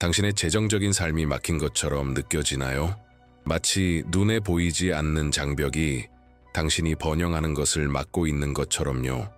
당신의 재정적인 삶이 막힌 것처럼 느껴지나요? 마치 눈에 보이지 않는 장벽이 당신이 번영하는 것을 막고 있는 것처럼요.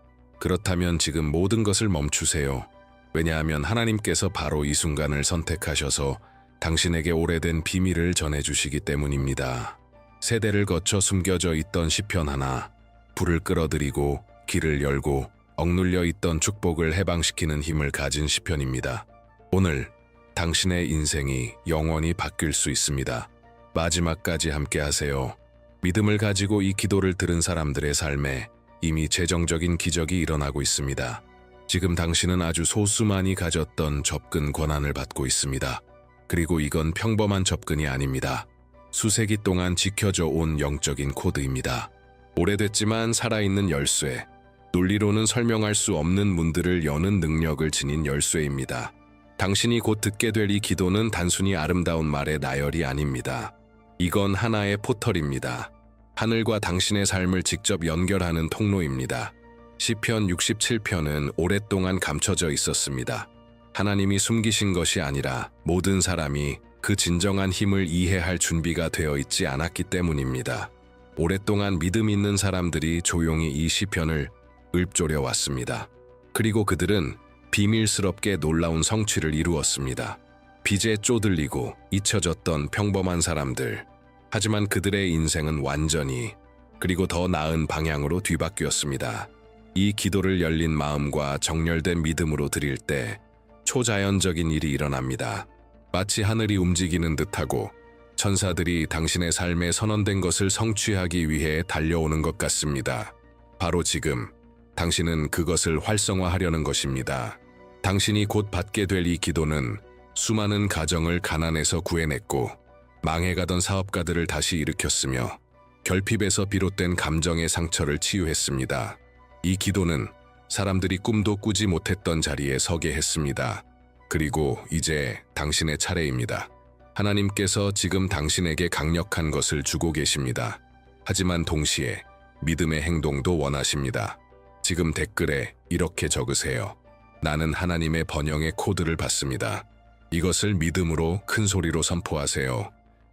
그렇다면 지금 모든 것을 멈추세요. 왜냐하면 하나님께서 바로 이 순간을 선택하셔서 당신에게 오래된 비밀을 전해주시기 때문입니다. 세대를 거쳐 숨겨져 있던 시편 하나, 불을 끌어들이고 길을 열고 억눌려 있던 축복을 해방시키는 힘을 가진 시편입니다. 오늘 당신의 인생이 영원히 바뀔 수 있습니다. 마지막까지 함께 하세요. 믿음을 가지고 이 기도를 들은 사람들의 삶에 이미 재정적인 기적이 일어나고 있습니다. 지금 당신은 아주 소수만이 가졌던 접근 권한을 받고 있습니다. 그리고 이건 평범한 접근이 아닙니다. 수세기 동안 지켜져 온 영적인 코드입니다. 오래됐지만 살아있는 열쇠, 논리로는 설명할 수 없는 문들을 여는 능력을 지닌 열쇠입니다. 당신이 곧 듣게 될 이 기도는 단순히 아름다운 말의 나열이 아닙니다. 이건 하나의 포털입니다. 하늘과 당신의 삶을 직접 연결하는 통로입니다. 시편 67편은 오랫동안 감춰져 있었습니다. 하나님이 숨기신 것이 아니라 모든 사람이 그 진정한 힘을 이해할 준비가 되어 있지 않았기 때문입니다. 오랫동안 믿음 있는 사람들이 조용히 이 시편을 읊조려 왔습니다. 그리고 그들은 비밀스럽게 놀라운 성취를 이루었습니다. 빚에 쪼들리고 잊혀졌던 평범한 사람들. 하지만 그들의 인생은 완전히 그리고 더 나은 방향으로 뒤바뀌었습니다. 이 기도를 열린 마음과 정렬된 믿음으로 드릴 때 초자연적인 일이 일어납니다. 마치 하늘이 움직이는 듯하고 천사들이 당신의 삶에 선언된 것을 성취하기 위해 달려오는 것 같습니다. 바로 지금 당신은 그것을 활성화하려는 것입니다. 당신이 곧 받게 될 이 기도는 수많은 가정을 가난에서 구해냈고 망해가던 사업가들을 다시 일으켰으며 결핍에서 비롯된 감정의 상처를 치유했습니다. 이 기도는 사람들이 꿈도 꾸지 못했던 자리에 서게 했습니다. 그리고 이제 당신의 차례입니다. 하나님께서 지금 당신에게 강력한 것을 주고 계십니다. 하지만 동시에 믿음의 행동도 원하십니다. 지금 댓글에 이렇게 적으세요. 나는 하나님의 번영의 코드를 받습니다. 이것을 믿음으로 큰 소리로 선포하세요.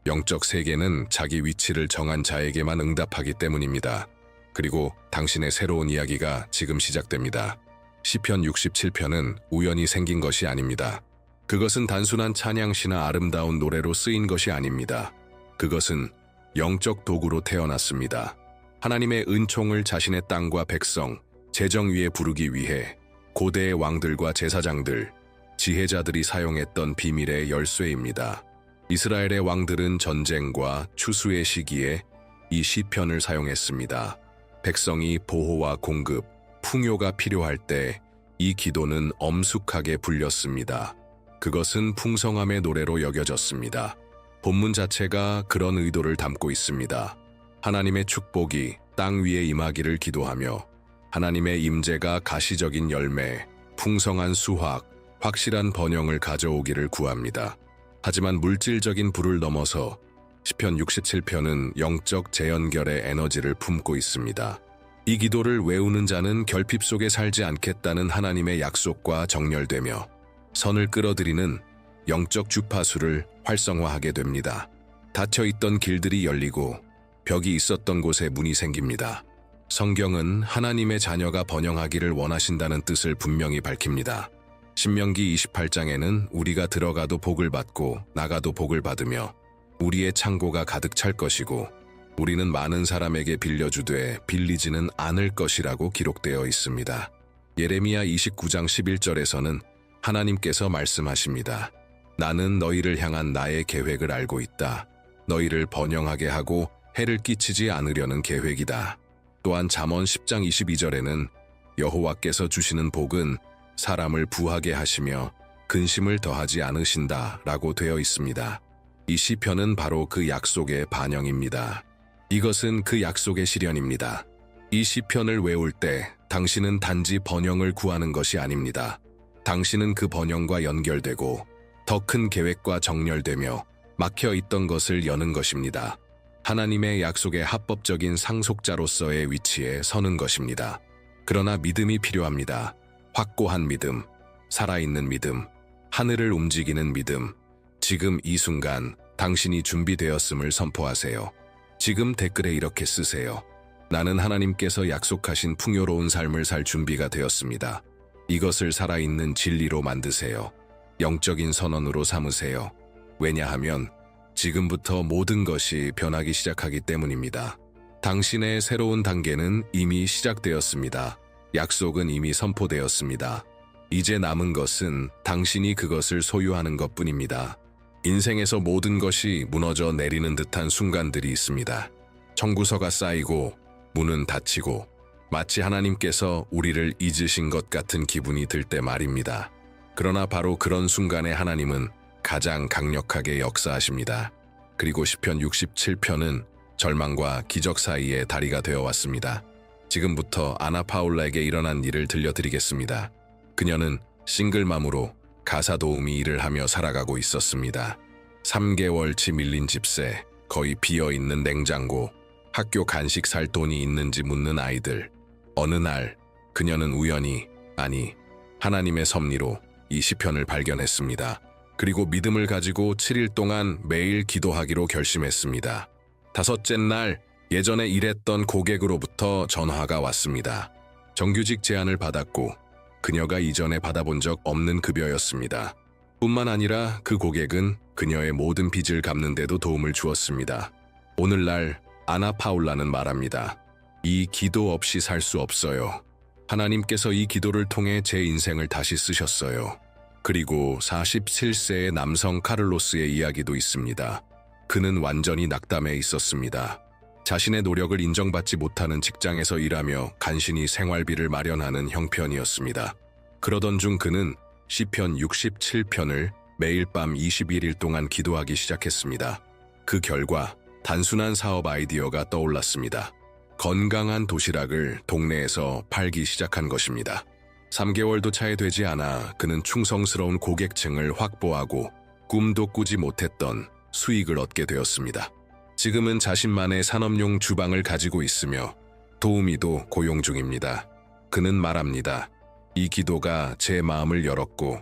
영적 세계는 자기 위치를 정한 자에게만 응답하기 때문입니다. 그리고 당신의 새로운 이야기가 지금 시작됩니다. 시편 67편은 우연히 생긴 것이 아닙니다. 그것은 단순한 찬양시나 아름다운 노래로 쓰인 것이 아닙니다. 그것은 영적 도구로 태어났습니다. 하나님의 은총을 자신의 땅과 백성, 재정 위에 부르기 위해 고대의 왕들과 제사장들, 지혜자들이 사용했던 비밀의 열쇠입니다. 이스라엘의 왕들은 전쟁과 추수의 시기에 이 시편을 사용했습니다. 백성이 보호와 공급, 풍요가 필요할 때 이 기도는 엄숙하게 불렸습니다. 그것은 풍성함의 노래로 여겨졌습니다. 본문 자체가 그런 의도를 담고 있습니다. 하나님의 축복이 땅 위에 임하기를 기도하며 하나님의 임재가 가시적인 열매, 풍성한 수확, 확실한 번영을 가져오기를 구합니다. 하지만 물질적인 부를 넘어서 시편 67편은 영적 재연결의 에너지를 품고 있습니다. 이 기도를 외우는 자는 결핍 속에 살지 않겠다는 하나님의 약속과 정렬되며 선을 끌어들이는 영적 주파수를 활성화하게 됩니다. 닫혀있던 길들이 열리고 벽이 있었던 곳에 문이 생깁니다. 성경은 하나님의 자녀가 번영하기를 원하신다는 뜻을 분명히 밝힙니다. 신명기 28장에는 우리가 들어가도 복을 받고 나가도 복을 받으며 우리의 창고가 가득 찰 것이고 우리는 많은 사람에게 빌려주되 빌리지는 않을 것이라고 기록되어 있습니다. 예레미야 29장 11절에서는 하나님께서 말씀하십니다. 나는 너희를 향한 나의 계획을 알고 있다. 너희를 번영하게 하고 해를 끼치지 않으려는 계획이다. 또한 잠언 10장 22절에는 여호와께서 주시는 복은 사람을 부하게 하시며 근심을 더하지 않으신다 라고 되어 있습니다. 이 시편은 바로 그 약속의 반영입니다. 이것은 그 약속의 실현입니다. 이 시편을 외울 때 당신은 단지 번영을 구하는 것이 아닙니다. 당신은 그 번영과 연결되고 더 큰 계획과 정렬되며 막혀있던 것을 여는 것입니다. 하나님의 약속의 합법적인 상속자로서의 위치에 서는 것입니다. 그러나 믿음이 필요합니다. 확고한 믿음, 살아있는 믿음, 하늘을 움직이는 믿음. 지금 이 순간 당신이 준비되었음을 선포하세요. 지금 댓글에 이렇게 쓰세요. 나는 하나님께서 약속하신 풍요로운 삶을 살 준비가 되었습니다. 이것을 살아있는 진리로 만드세요. 영적인 선언으로 삼으세요. 왜냐하면 지금부터 모든 것이 변하기 시작하기 때문입니다. 당신의 새로운 단계는 이미 시작되었습니다. 약속은 이미 선포되었습니다. 이제 남은 것은 당신이 그것을 소유하는 것뿐입니다. 인생에서 모든 것이 무너져 내리는 듯한 순간들이 있습니다. 청구서가 쌓이고 문은 닫히고 마치 하나님께서 우리를 잊으신 것 같은 기분이 들 때 말입니다. 그러나 바로 그런 순간에 하나님은 가장 강력하게 역사하십니다. 그리고 시편 67편은 절망과 기적 사이의 다리가 되어 왔습니다. 지금부터 아나 파울라에게 일어난 일을 들려드리겠습니다. 그녀는 싱글맘으로 가사 도우미 일을 하며 살아가고 있었습니다. 3개월치 밀린 집세, 거의 비어있는 냉장고, 학교 간식 살 돈이 있는지 묻는 아이들. 어느 날 그녀는 우연히, 아니 하나님의 섭리로 이 시편을 발견했습니다. 그리고 믿음을 가지고 7일 동안 매일 기도하기로 결심했습니다. 5째 날 예전에 일했던 고객으로부터 전화가 왔습니다. 정규직 제안을 받았고 그녀가 이전에 받아본 적 없는 급여였습니다. 뿐만 아니라 그 고객은 그녀의 모든 빚을 갚는 데도 도움을 주었습니다. 오늘날 아나 파울라는 말합니다. 이 기도 없이 살 수 없어요. 하나님께서 이 기도를 통해 제 인생을 다시 쓰셨어요. 그리고 47세의 남성 카를로스의 이야기도 있습니다. 그는 완전히 낙담해 있었습니다. 자신의 노력을 인정받지 못하는 직장에서 일하며 간신히 생활비를 마련하는 형편이었습니다. 그러던 중 그는 시편 67편을 매일 밤 21일 동안 기도하기 시작했습니다. 그 결과 단순한 사업 아이디어가 떠올랐습니다. 건강한 도시락을 동네에서 팔기 시작한 것입니다. 3개월도 차에 되지 않아 그는 충성스러운 고객층을 확보하고 꿈도 꾸지 못했던 수익을 얻게 되었습니다. 지금은 자신만의 산업용 주방을 가지고 있으며 도우미도 고용 중입니다. 그는 말합니다. 이 기도가 제 마음을 열었고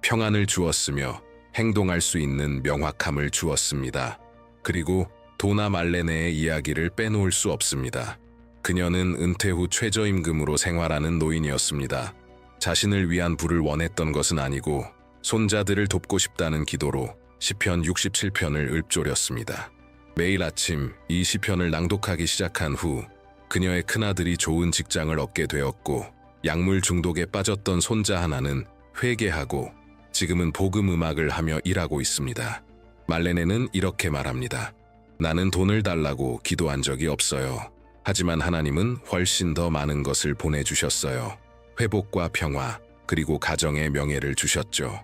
평안을 주었으며 행동할 수 있는 명확함을 주었습니다. 그리고 도나 말레네의 이야기를 빼놓을 수 없습니다. 그녀는 은퇴 후 최저임금으로 생활하는 노인이었습니다. 자신을 위한 부를 원했던 것은 아니고 손자들을 돕고 싶다는 기도로 시편 67편을 읊조렸습니다. 매일 아침 이 시편을 낭독하기 시작한 후 그녀의 큰아들이 좋은 직장을 얻게 되었고 약물 중독에 빠졌던 손자 하나는 회개하고 지금은 복음 음악을 하며 일하고 있습니다. 말레네는 이렇게 말합니다. 나는 돈을 달라고 기도한 적이 없어요. 하지만 하나님은 훨씬 더 많은 것을 보내주셨어요. 회복과 평화, 그리고 가정의 명예를 주셨죠.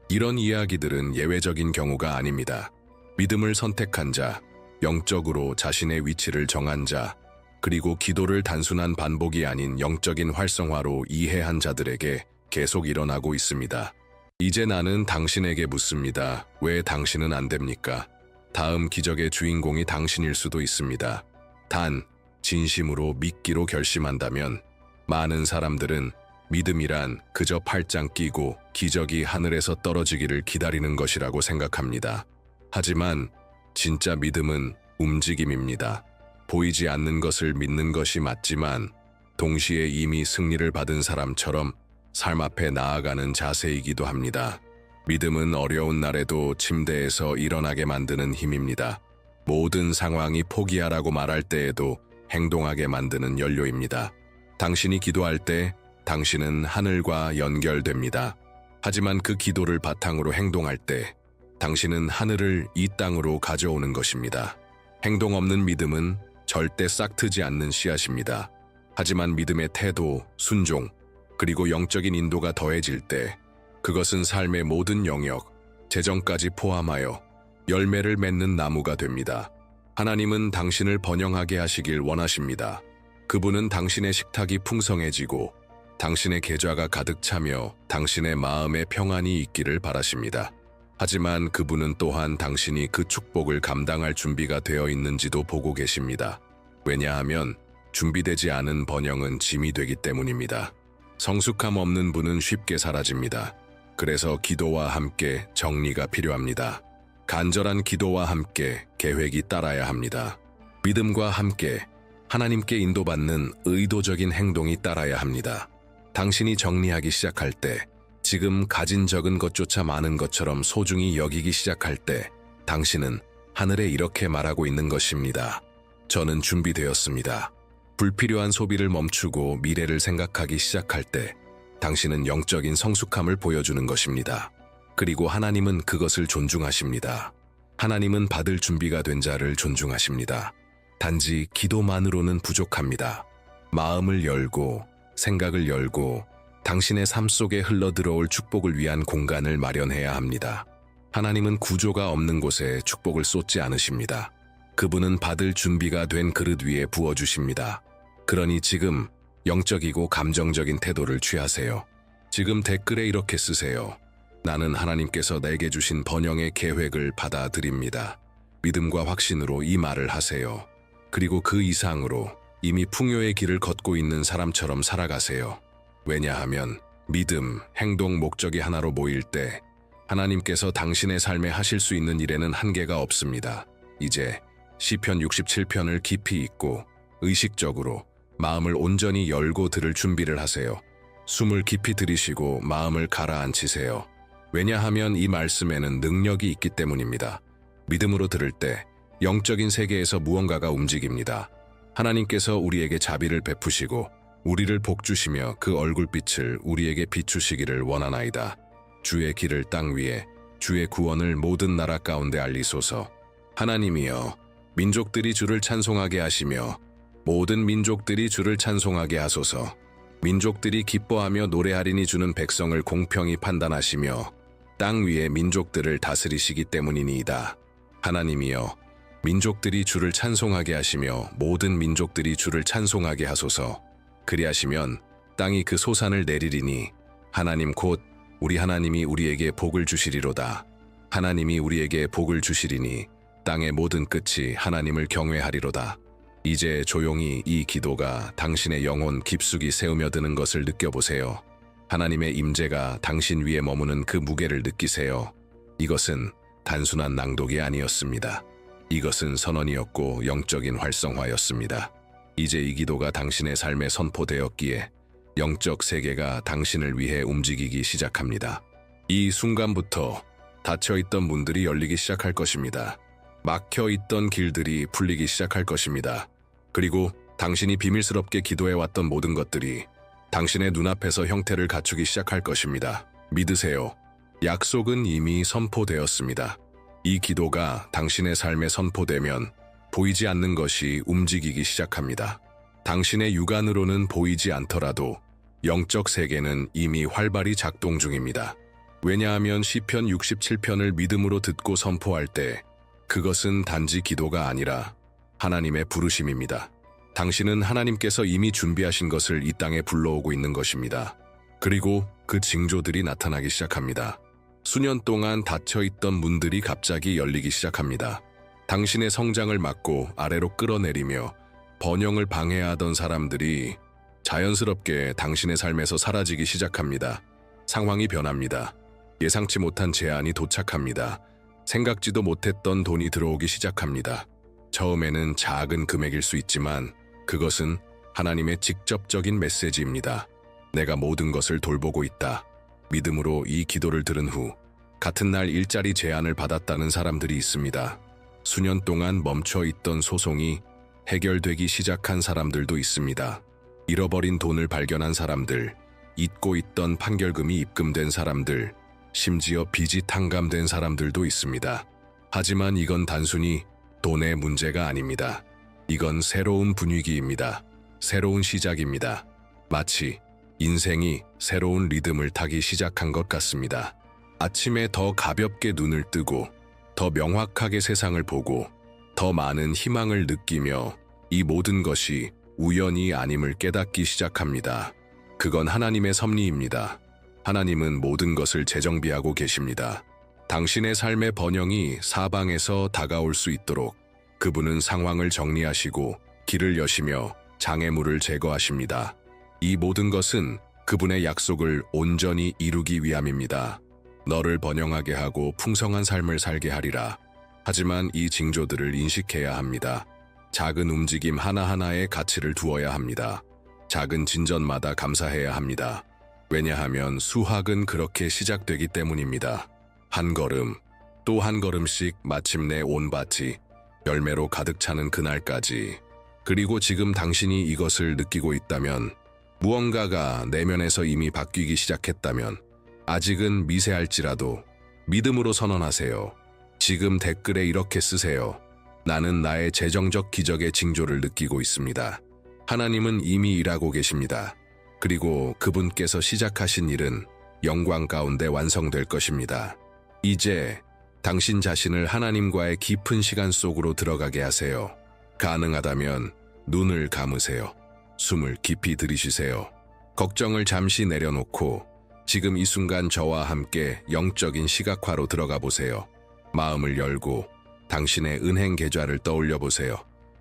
이런 이야기들은 예외적인 경우가 아닙니다. 믿음을 선택한 자, 영적으로 자신의 위치를 정한 자, 그리고 기도를 단순한 반복이 아닌 영적인 활성화로 이해한 자들에게 계속 일어나고 있습니다. 이제 나는 당신에게 묻습니다. 왜 당신은 안 됩니까? 다음 기적의 주인공이 당신일 수도 있습니다. 단, 진심으로 믿기로 결심한다면 많은 사람들은 믿음이란 그저 팔짱 끼고 기적이 하늘에서 떨어지기를 기다리는 것이라고 생각합니다. 하지만 진짜 믿음은 움직임입니다. 보이지 않는 것을 믿는 것이 맞지만 동시에 이미 승리를 받은 사람처럼 삶 앞에 나아가는 자세이기도 합니다. 믿음은 어려운 날에도 침대에서 일어나게 만드는 힘입니다. 모든 상황이 포기하라고 말할 때에도 행동하게 만드는 연료입니다. 당신이 기도할 때 당신은 하늘과 연결됩니다. 하지만 그 기도를 바탕으로 행동할 때 당신은 하늘을 이 땅으로 가져오는 것입니다. 행동 없는 믿음은 절대 싹트지 않는 씨앗입니다. 하지만 믿음의 태도, 순종, 그리고 영적인 인도가 더해질 때 그것은 삶의 모든 영역, 재정까지 포함하여 열매를 맺는 나무가 됩니다. 하나님은 당신을 번영하게 하시길 원하십니다. 그분은 당신의 식탁이 풍성해지고 당신의 계좌가 가득 차며 당신의 마음에 평안이 있기를 바라십니다. 하지만 그분은 또한 당신이 그 축복을 감당할 준비가 되어 있는지도 보고 계십니다. 왜냐하면 준비되지 않은 번영은 짐이 되기 때문입니다. 성숙함 없는 분은 쉽게 사라집니다. 그래서 기도와 함께 정리가 필요합니다. 간절한 기도와 함께 계획이 따라야 합니다. 믿음과 함께 하나님께 인도받는 의도적인 행동이 따라야 합니다. 당신이 정리하기 시작할 때, 지금 가진 적은 것조차 많은 것처럼 소중히 여기기 시작할 때, 당신은 하늘에 이렇게 말하고 있는 것입니다. 저는 준비되었습니다. 불필요한 소비를 멈추고 미래를 생각하기 시작할 때, 당신은 영적인 성숙함을 보여주는 것입니다. 그리고 하나님은 그것을 존중하십니다. 하나님은 받을 준비가 된 자를 존중하십니다. 단지 기도만으로는 부족합니다. 마음을 열고 생각을 열고 당신의 삶 속에 흘러들어올 축복을 위한 공간을 마련해야 합니다. 하나님은 구조가 없는 곳에 축복을 쏟지 않으십니다. 그분은 받을 준비가 된 그릇 위에 부어주십니다. 그러니 지금 영적이고 감정적인 태도를 취하세요. 지금 댓글에 이렇게 쓰세요. 나는 하나님께서 내게 주신 번영의 계획을 받아들입니다. 믿음과 확신으로 이 말을 하세요. 그리고 그 이상으로 이미 풍요의 길을 걷고 있는 사람처럼 살아가세요. 왜냐하면 믿음, 행동, 목적이 하나로 모일 때 하나님께서 당신의 삶에 하실 수 있는 일에는 한계가 없습니다. 이제 시편 67편을 깊이 읽고 의식적으로 마음을 온전히 열고 들을 준비를 하세요. 숨을 깊이 들이쉬고 마음을 가라앉히세요. 왜냐하면 이 말씀에는 능력이 있기 때문입니다. 믿음으로 들을 때 영적인 세계에서 무언가가 움직입니다. 하나님께서 우리에게 자비를 베푸시고 우리를 복주시며 그 얼굴빛을 우리에게 비추시기를 원하나이다. 주의 길을 땅 위에, 주의 구원을 모든 나라 가운데 알리소서. 하나님이여, 민족들이 주를 찬송하게 하시며 모든 민족들이 주를 찬송하게 하소서. 민족들이 기뻐하며 노래하리니 주는 백성을 공평히 판단하시며 땅 위의 민족들을 다스리시기 때문이니이다. 하나님이여, 민족들이 주를 찬송하게 하시며 모든 민족들이 주를 찬송하게 하소서. 그리하시면 땅이 그 소산을 내리리니 하나님 곧 우리 하나님이 우리에게 복을 주시리로다. 하나님이 우리에게 복을 주시리니 땅의 모든 끝이 하나님을 경외하리로다. 이제 조용히 이 기도가 당신의 영혼 깊숙이 세우며드는 것을 느껴보세요. 하나님의 임재가 당신 위에 머무는 그 무게를 느끼세요. 이것은 단순한 낭독이 아니었습니다. 이것은 선언이었고 영적인 활성화였습니다. 이제 이 기도가 당신의 삶에 선포되었기에 영적 세계가 당신을 위해 움직이기 시작합니다. 이 순간부터 닫혀있던 문들이 열리기 시작할 것입니다. 막혀있던 길들이 풀리기 시작할 것입니다. 그리고 당신이 비밀스럽게 기도해왔던 모든 것들이 당신의 눈앞에서 형태를 갖추기 시작할 것입니다. 믿으세요. 약속은 이미 선포되었습니다. 이 기도가 당신의 삶에 선포되면 보이지 않는 것이 움직이기 시작합니다. 당신의 육안으로는 보이지 않더라도 영적 세계는 이미 활발히 작동 중입니다. 왜냐하면 시편 67편을 믿음으로 듣고 선포할 때 그것은 단지 기도가 아니라 하나님의 부르심입니다. 당신은 하나님께서 이미 준비하신 것을 이 땅에 불러오고 있는 것입니다. 그리고 그 징조들이 나타나기 시작합니다. 수년 동안 닫혀있던 문들이 갑자기 열리기 시작합니다. 당신의 성장을 막고 아래로 끌어내리며 번영을 방해하던 사람들이 자연스럽게 당신의 삶에서 사라지기 시작합니다. 상황이 변합니다. 예상치 못한 제안이 도착합니다. 생각지도 못했던 돈이 들어오기 시작합니다. 처음에는 작은 금액일 수 있지만 그것은 하나님의 직접적인 메시지입니다. 내가 모든 것을 돌보고 있다. 믿음으로 이 기도를 들은 후 같은 날 일자리 제안을 받았다는 사람들이 있습니다. 수년 동안 멈춰있던 소송이 해결되기 시작한 사람들도 있습니다. 잃어버린 돈을 발견한 사람들, 잊고 있던 판결금이 입금된 사람들, 심지어 빚이 탕감된 사람들도 있습니다. 하지만 이건 단순히 돈의 문제가 아닙니다. 이건 새로운 분위기입니다. 새로운 시작입니다. 마치 인생이 새로운 리듬을 타기 시작한 것 같습니다. 아침에 더 가볍게 눈을 뜨고 더 명확하게 세상을 보고 더 많은 희망을 느끼며 이 모든 것이 우연이 아님을 깨닫기 시작합니다. 그건 하나님의 섭리입니다. 하나님은 모든 것을 재정비하고 계십니다. 당신의 삶의 번영이 사방에서 다가올 수 있도록 그분은 상황을 정리하시고 길을 여시며 장애물을 제거하십니다. 이 모든 것은 그분의 약속을 온전히 이루기 위함입니다. 너를 번영하게 하고 풍성한 삶을 살게 하리라. 하지만 이 징조들을 인식해야 합니다. 작은 움직임 하나하나에 가치를 두어야 합니다. 작은 진전마다 감사해야 합니다. 왜냐하면 수확은 그렇게 시작되기 때문입니다. 한 걸음, 또 한 걸음씩 마침내 온 밭이 열매로 가득 차는 그날까지. 그리고 지금 당신이 이것을 느끼고 있다면, 무언가가 내면에서 이미 바뀌기 시작했다면, 아직은 미세할지라도 믿음으로 선언하세요. 지금 댓글에 이렇게 쓰세요. 나는 나의 재정적 기적의 징조를 느끼고 있습니다. 하나님은 이미 일하고 계십니다. 그리고 그분께서 시작하신 일은 영광 가운데 완성될 것입니다. 이제 당신 자신을 하나님과의 깊은 시간 속으로 들어가게 하세요. 가능하다면 눈을 감으세요. 숨을 깊이 들이쉬세요. 걱정을 잠시 내려놓고 지금 이 순간 저와 함께 영적인 시각화로 들어가 보세요. 마음을 열고 당신의 은행 계좌를 떠올려 보세요.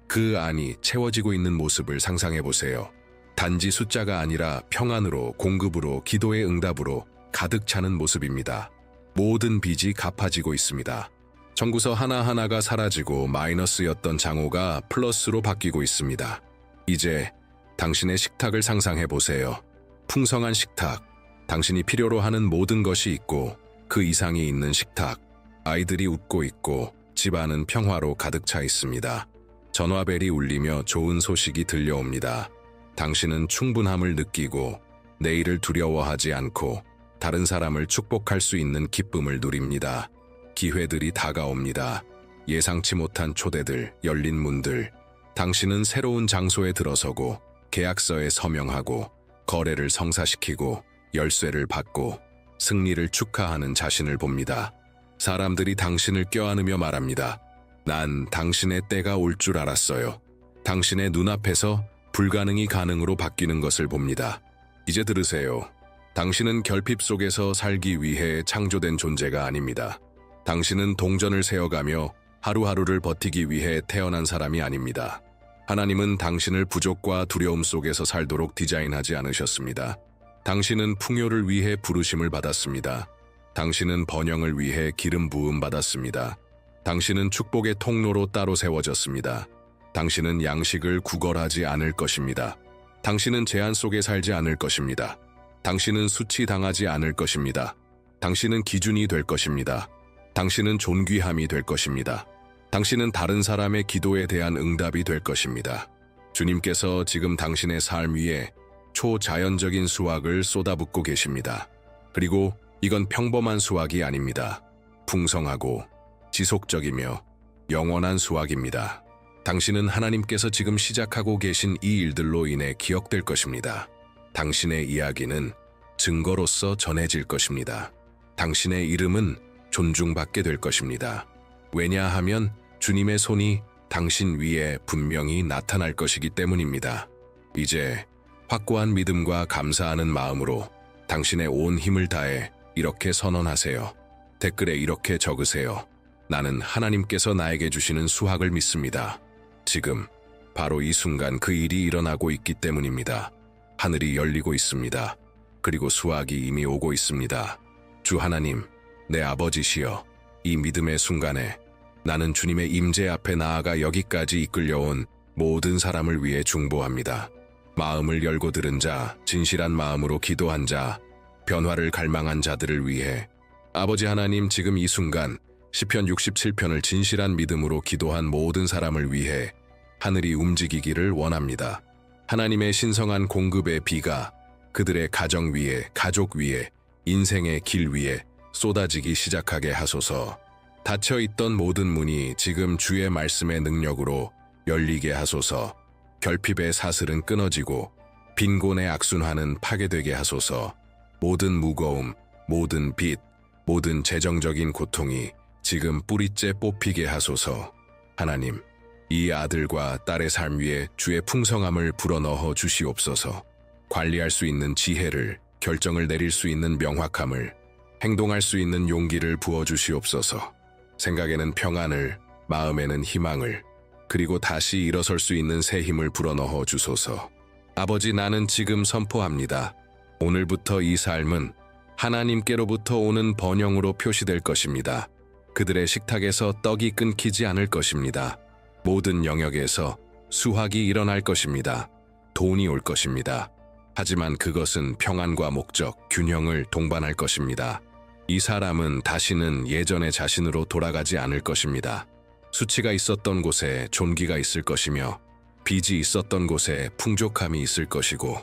그 안이 채워지고 있는 모습을 상상해 보세요. 단지 숫자가 아니라 평안으로, 공급으로, 기도의 응답으로 가득 차는 모습입니다. 모든 빚이 갚아지고 있습니다. 청구서 하나하나가 사라지고 마이너스였던 장호가 플러스로 바뀌고 있습니다. 이제 당신의 식탁을 상상해 보세요. 풍성한 식탁, 당신이 필요로 하는 모든 것이 있고 그 이상이 있는 식탁. 아이들이 웃고 있고 집안은 평화로 가득 차 있습니다. 전화벨이 울리며 좋은 소식이 들려옵니다. 당신은 충분함을 느끼고 내일을 두려워하지 않고 다른 사람을 축복할 수 있는 기쁨을 누립니다. 기회들이 다가옵니다. 예상치 못한 초대들, 열린 문들. 당신은 새로운 장소에 들어서고 계약서에 서명하고 거래를 성사시키고 열쇠를 받고 승리를 축하하는 자신을 봅니다. 사람들이 당신을 껴안으며 말합니다. 난 당신의 때가 올 줄 알았어요. 당신의 눈앞에서 불가능이 가능으로 바뀌는 것을 봅니다. 이제 들으세요. 당신은 결핍 속에서 살기 위해 창조된 존재가 아닙니다. 당신은 동전을 세어가며 하루하루를 버티기 위해 태어난 사람이 아닙니다. 하나님은 당신을 부족과 두려움 속에서 살도록 디자인하지 않으셨습니다. 당신은 풍요를 위해 부르심을 받았습니다. 당신은 번영을 위해 기름 부음 받았습니다. 당신은 축복의 통로로 따로 세워졌습니다. 당신은 양식을 구걸하지 않을 것입니다. 당신은 제한 속에 살지 않을 것입니다. 당신은 수치당하지 않을 것입니다. 당신은 기준이 될 것입니다. 당신은 존귀함이 될 것입니다. 당신은 다른 사람의 기도에 대한 응답이 될 것입니다. 주님께서 지금 당신의 삶 위에 초자연적인 수확을 쏟아붓고 계십니다. 그리고 이건 평범한 수확이 아닙니다. 풍성하고 지속적이며 영원한 수확입니다. 당신은 하나님께서 지금 시작하고 계신 이 일들로 인해 기억될 것입니다. 당신의 이야기는 증거로서 전해질 것입니다. 당신의 이름은 존중받게 될 것입니다. 왜냐하면 주님의 손이 당신 위에 분명히 나타날 것이기 때문입니다. 이제 확고한 믿음과 감사하는 마음으로 당신의 온 힘을 다해 이렇게 선언하세요. 댓글에 이렇게 적으세요. 나는 하나님께서 나에게 주시는 수확을 믿습니다. 지금 바로 이 순간 그 일이 일어나고 있기 때문입니다. 하늘이 열리고 있습니다. 그리고 수확이 이미 오고 있습니다. 주 하나님, 내 아버지시여, 이 믿음의 순간에 나는 주님의 임재 앞에 나아가 여기까지 이끌려온 모든 사람을 위해 중보합니다. 마음을 열고 들은 자, 진실한 마음으로 기도한 자, 변화를 갈망한 자들을 위해 아버지 하나님, 지금 이 순간 시편 67편을 진실한 믿음으로 기도한 모든 사람을 위해 하늘이 움직이기를 원합니다. 하나님의 신성한 공급의 비가 그들의 가정 위에, 가족 위에, 인생의 길 위에 쏟아지기 시작하게 하소서. 닫혀있던 모든 문이 지금 주의 말씀의 능력으로 열리게 하소서. 결핍의 사슬은 끊어지고 빈곤의 악순환은 파괴되게 하소서. 모든 무거움, 모든 빚, 모든 재정적인 고통이 지금 뿌리째 뽑히게 하소서. 하나님, 이 아들과 딸의 삶 위에 주의 풍성함을 불어넣어 주시옵소서. 관리할 수 있는 지혜를, 결정을 내릴 수 있는 명확함을, 행동할 수 있는 용기를 부어주시옵소서. 생각에는 평안을, 마음에는 희망을, 그리고 다시 일어설 수 있는 새 힘을 불어넣어 주소서. 아버지, 나는 지금 선포합니다. 오늘부터 이 삶은 하나님께로부터 오는 번영으로 표시될 것입니다. 그들의 식탁에서 떡이 끊기지 않을 것입니다. 모든 영역에서 수확이 일어날 것입니다. 돈이 올 것입니다. 하지만 그것은 평안과 목적, 균형을 동반할 것입니다. 이 사람은 다시는 예전의 자신으로 돌아가지 않을 것입니다. 수치가 있었던 곳에 존귀가 있을 것이며 빚이 있었던 곳에 풍족함이 있을 것이고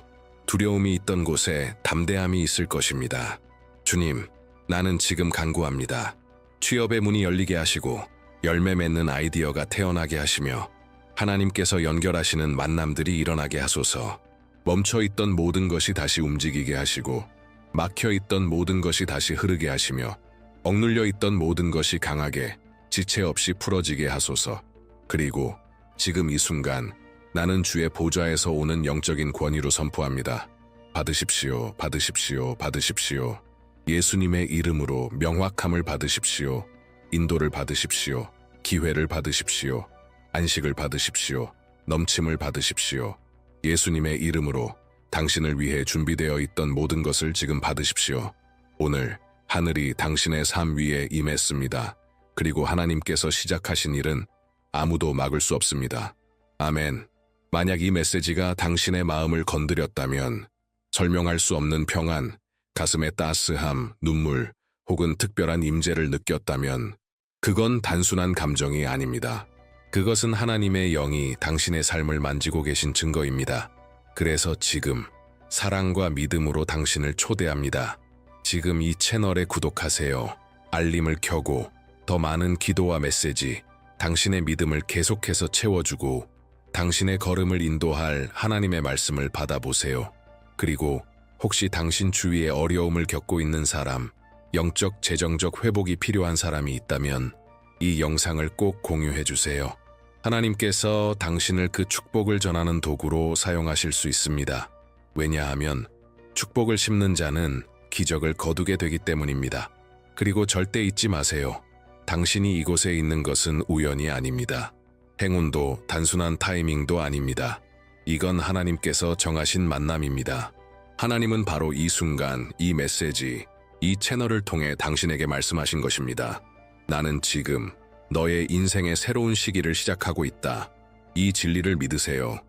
두려움이 있던 곳에 담대함이 있을 것입니다. 주님, 나는 지금 간구합니다. 취업의 문이 열리게 하시고 열매 맺는 아이디어가 태어나게 하시며 하나님께서 연결하시는 만남들이 일어나게 하소서. 멈춰있던 모든 것이 다시 움직이게 하시고 막혀있던 모든 것이 다시 흐르게 하시며 억눌려 있던 모든 것이 강하게 지체 없이 풀어지게 하소서. 그리고 지금 이 순간 나는 주의 보좌에서 오는 영적인 권위로 선포합니다. 받으십시오, 받으십시오, 받으십시오. 예수님의 이름으로 명확함을 받으십시오. 인도를 받으십시오. 기회를 받으십시오. 안식을 받으십시오. 넘침을 받으십시오. 예수님의 이름으로 당신을 위해 준비되어 있던 모든 것을 지금 받으십시오. 오늘 하늘이 당신의 삶 위에 임했습니다. 그리고 하나님께서 시작하신 일은 아무도 막을 수 없습니다. 아멘. 만약 이 메시지가 당신의 마음을 건드렸다면 설명할 수 없는 평안, 가슴의 따스함, 눈물 혹은 특별한 임재를 느꼈다면 그건 단순한 감정이 아닙니다. 그것은 하나님의 영이 당신의 삶을 만지고 계신 증거입니다. 그래서 지금 사랑과 믿음으로 당신을 초대합니다. 지금 이 채널에 구독하세요. 알림을 켜고 더 많은 기도와 메시지, 당신의 믿음을 계속해서 채워주고 당신의 걸음을 인도할 하나님의 말씀을 받아보세요. 그리고 혹시 당신 주위에 어려움을 겪고 있는 사람, 영적, 재정적 회복이 필요한 사람이 있다면 이 영상을 꼭 공유해 주세요. 하나님께서 당신을 그 축복을 전하는 도구로 사용하실 수 있습니다. 왜냐하면 축복을 심는 자는 기적을 거두게 되기 때문입니다. 그리고 절대 잊지 마세요. 당신이 이곳에 있는 것은 우연이 아닙니다. 행운도 단순한 타이밍도 아닙니다. 이건 하나님께서 정하신 만남입니다. 하나님은 바로 이 순간, 이 메시지, 이 채널을 통해 당신에게 말씀하신 것입니다. 나는 지금 너의 인생의 새로운 시기를 시작하고 있다. 이 진리를 믿으세요.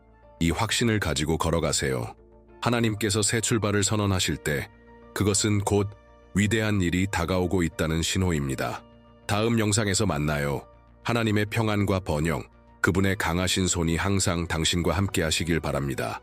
이 확신을 가지고 걸어가세요. 하나님께서 새 출발을 선언하실 때 그것은 곧 위대한 일이 다가오고 있다는 신호입니다. 다음 영상에서 만나요. 하나님의 평안과 번영, 그분의 강하신 손이 항상 당신과 함께 하시길 바랍니다.